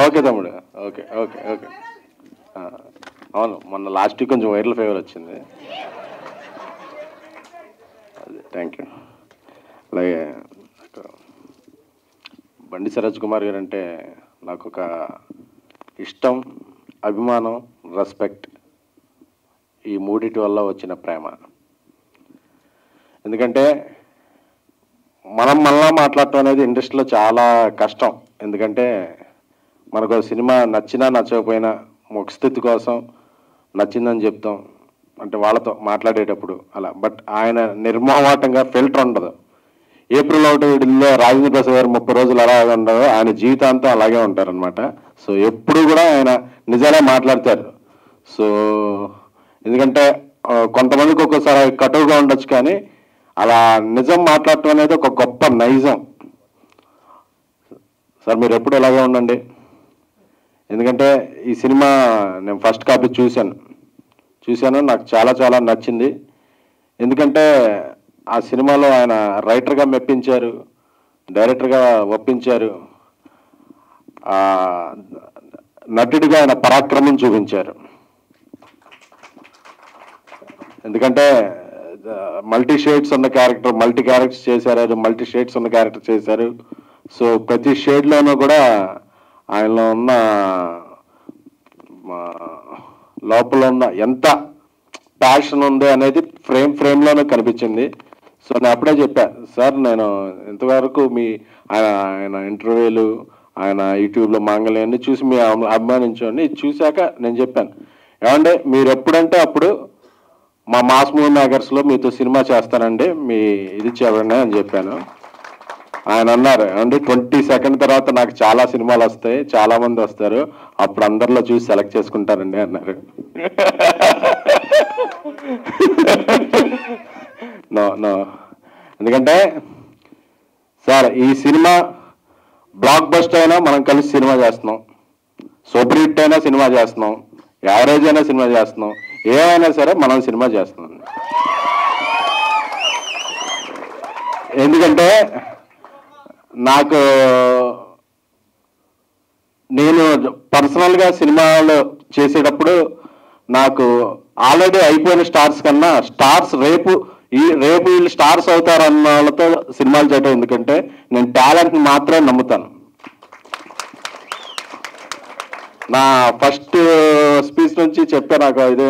Okay తమ్ముడు. Okay okay okay. అవును, మొన్న లాస్ట్ వీక్ కొంచెం వైరల్ ఫీవర్ వచ్చింది. అదే, థ్యాంక్ యూ. అలాగే బండి సరోజ్ కుమార్ గారు అంటే నాకు ఒక ఇష్టం, అభిమానం, రెస్పెక్ట్. ఈ మూడిటి వల్ల వచ్చిన ప్రేమ. ఎందుకంటే మనలా మాట్లాడటం అనేది ఇండస్ట్రీలో చాలా కష్టం. ఎందుకంటే మనకు సినిమా నచ్చినా నచ్చకపోయినా ముఖస్థితి కోసం నచ్చిందని చెప్తాం, అంటే వాళ్ళతో మాట్లాడేటప్పుడు అలా. బట్ ఆయన నిర్మోహమాటంగా ఫిల్టర్ ఉండదు. ఏప్రిల్ 1లో రాజేంద్ర ప్రసాద్ గారు 30 రోజులు అలా ఉండదు, ఆయన జీవితాంతం అలాగే ఉంటారనమాట. సో ఎప్పుడు కూడా ఆయన నిజాలే మాట్లాడతారు. సో ఎందుకంటే కొంతమందికి ఒక్కోసారి కటువుగా ఉండొచ్చు, కానీ అలా నిజం మాట్లాడటం అనేది ఒక గొప్ప నైజం. సార్ మీరు ఎప్పుడు ఇలాగే ఉండండి. ఎందుకంటే ఈ సినిమా నేను ఫస్ట్ కాపీ చూశాను, నాకు చాలా చాలా నచ్చింది. ఎందుకంటే ఆ సినిమాలో ఆయన రైటర్గా మెప్పించారు, డైరెక్టర్గా ఒప్పించారు, నటుడిగా ఆయన పరాక్రమం చూపించారు. ఎందుకంటే మల్టీ షేడ్స్ ఉన్న క్యారెక్టర్, మల్టీ క్యారెక్టర్స్ చేశారు, మల్టీ షేడ్స్ ఉన్న క్యారెక్టర్ చేశారు. సో ప్రతి షేడ్లోనూ కూడా ఆయనలో ఉన్న లోపల ఉన్న ఎంత ప్యాషన్ ఉంది అనేది ఫ్రేమ్లోనే కనిపించింది. సో నేను అప్పుడే చెప్పా, సార్ నేను ఇంతవరకు ఆయన ఇంటర్వ్యూలు, ఆయన యూట్యూబ్లో మాంగళ్యాన్ని చూసి మీ అభిమానించండి. ఇది చూశాక నేను చెప్పాను, ఏమంటే మీరు ఎప్పుడంటే అప్పుడు మా మాస్ మూవీ మేకర్స్లో మీతో సినిమా చేస్తానండి, మీ ఇది చూడండి అని చెప్పాను. ఆయన అన్నారు, అంటే 20 సెకండ్ తర్వాత నాకు చాలా సినిమాలు వస్తాయి, చాలా మంది వస్తారు, అప్పుడు అందరిలో చూసి సెలెక్ట్ చేసుకుంటారండి అన్నారు. నో, ఎందుకంటే సార్ ఈ సినిమా బ్లాక్ బస్టర్ అయినా మనం కలిసి సినిమా చేస్తున్నాం, సూపర్ హిట్ అయినా సినిమా చేస్తున్నాం, యావరేజ్ అయినా సినిమా చేస్తున్నాం, ఏమైనా సరే మనం సినిమా చేస్తున్నాం. ఎందుకంటే నేను పర్సనల్గా సినిమాలు చేసేటప్పుడు నాకు ఆల్రెడీ అయిపోయిన స్టార్స్ కన్నా రేపు వీళ్ళు స్టార్స్ అవుతారన్న వాళ్ళతో సినిమాలు చేయటం. ఎందుకంటే నేను టాలెంట్ని మాత్రమే నమ్ముతాను. నా ఫస్ట్ స్పీచ్ నుంచి చెప్పే నాకు ఇదే,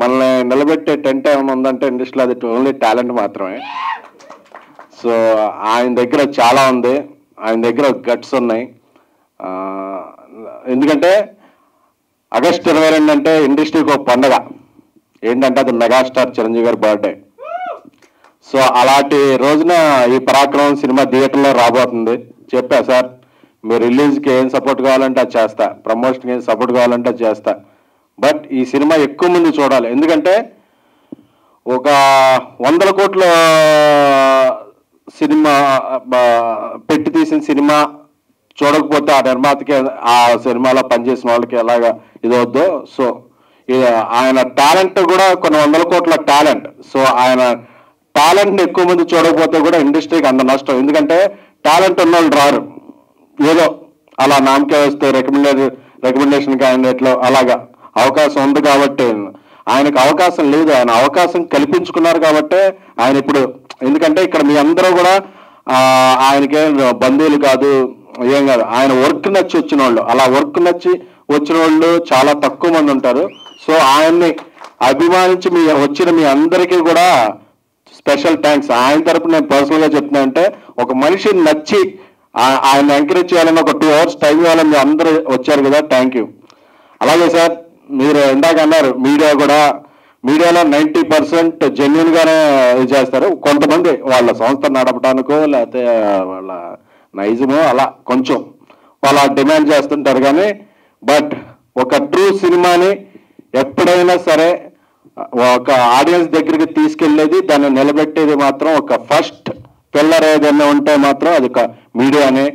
మనల్ని నిలబెట్టే టెంట్ ఏమైనా ఉందంటే ఇండస్ట్రీలో అది ఓన్లీ టాలెంట్ మాత్రమే. సో ఆయన దగ్గర చాలా ఉంది, ఆయన దగ్గర గట్స్ ఉన్నాయి. ఎందుకంటే ఆగస్ట్ 22 అంటే ఇండస్ట్రీకి ఒక పండగ. ఏంటంటే అది మెగాస్టార్ చిరంజీవి గారి బర్త్డే. సో అలాంటి రోజున ఈ పరాక్రమం సినిమా థియేటర్లో రాబోతుంది. చెప్పా, సార్ మీరు రిలీజ్కి ఏం సపోర్ట్ కావాలంటే అది చేస్తా, ప్రమోషన్కి ఏం సపోర్ట్ కావాలంటే అది చేస్తా, బట్ ఈ సినిమా ఎక్కువ మంది చూడాలి. ఎందుకంటే ఒక 100 కోట్ల సినిమా పెట్టి తీసిన సినిమా చూడకపోతే ఆ నిర్మాతకి, ఆ సినిమాలో పనిచేసిన వాళ్ళకి ఎలాగా ఇది వద్దు. సో ఆయన టాలెంట్ కూడా కొన్ని 100 కోట్ల టాలెంట్. సో ఆయన టాలెంట్ని ఎక్కువ మంది చూడకపోతే కూడా ఇండస్ట్రీకి అంత నష్టం. ఎందుకంటే టాలెంట్ ఉన్న వాళ్ళు రారు, ఏదో అలా నామకే వస్తే రికమెండేషన్ క్యాండిడేట్లో అలాగా అవకాశం ఉంది. కాబట్టి ఆయనకు అవకాశం లేదు, ఆయన అవకాశం కల్పించుకున్నారు కాబట్టి ఆయన ఇప్పుడు, ఎందుకంటే ఇక్కడ మీ అందరూ కూడా ఆయనకేం బంధువులు కాదు, ఏం కాదు, ఆయన వర్క్ నచ్చి వచ్చిన వాళ్ళు, అలా వర్క్ నచ్చి వచ్చిన వాళ్ళు చాలా తక్కువ మంది ఉంటారు. సో ఆయన్ని అభిమానించి వచ్చిన మీ అందరికీ కూడా స్పెషల్ థ్యాంక్స్. ఆయన తరపున నేను పర్సనల్గా చెప్తున్నా, అంటే ఒక మనిషిని నచ్చి ఆయన ఎంకరేజ్ చేయాలని ఒక 2 hours టైం ఇవ్వాలని మీరు అందరూ వచ్చారు కదా, థ్యాంక్ యూ. అలాగే సార్ మీరు ఇందాక అన్నారు, మీడియాలో 90% జెన్యున్గానే ఇది చేస్తారు. కొంతమంది వాళ్ళ సంస్థ నడపడానికో లేకపోతే వాళ్ళ నైజమో అలా కొంచెం వాళ్ళ డిమాండ్ చేస్తుంటారు. కానీ బట్ ఒక ట్రూ సినిమాని ఎప్పుడైనా సరే ఒక ఆడియన్స్ దగ్గరికి తీసుకెళ్లేది, దాన్ని నిలబెట్టేది మాత్రం ఒక ఫస్ట్ పిల్లర్ ఏదైనా ఉంటే మాత్రం అది ఒక మీడియానే.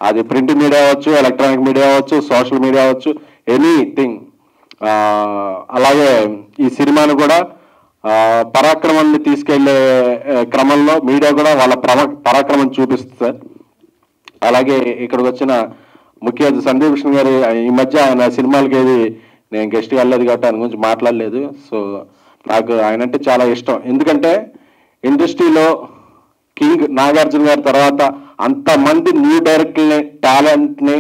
అది ప్రింట్ మీడియా అవ్వచ్చు, ఎలక్ట్రానిక్ మీడియా అవ్వచ్చు, సోషల్ మీడియా అవ్వచ్చు, ఎనీథింగ్. అలాగే ఈ సినిమాను కూడా పరాక్రమాన్ని తీసుకెళ్లే క్రమంలో మీడియా కూడా వాళ్ళ పరాక్రమం చూపిస్తుంది. అలాగే ఇక్కడికి వచ్చిన ముఖ్య సందీప్ కృష్ణ గారు ఈ మధ్య ఆయన సినిమాలకి ఏది నేను గెస్ట్గా వెళ్ళలేదు కాబట్టి ఆయన గురించి మాట్లాడలేదు. సో నాకు ఆయన అంటే చాలా ఇష్టం. ఎందుకంటే ఇండస్ట్రీలో కింగ్ నాగార్జున గారి తర్వాత అంతమంది న్యూ డైరెక్టర్ని టాలెంట్ని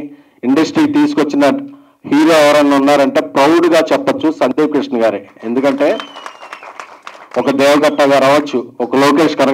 ఇండస్ట్రీకి తీసుకొచ్చిన హీరో ఎవరన్నా ఉన్నారంటే ప్రౌడ్గా చెప్పచ్చు సందీప్ కృష్ణ గారే. ఎందుకంటే ఒక దేవగట్ట గారు అవ్వచ్చు, ఒక లోకేష్ కనగ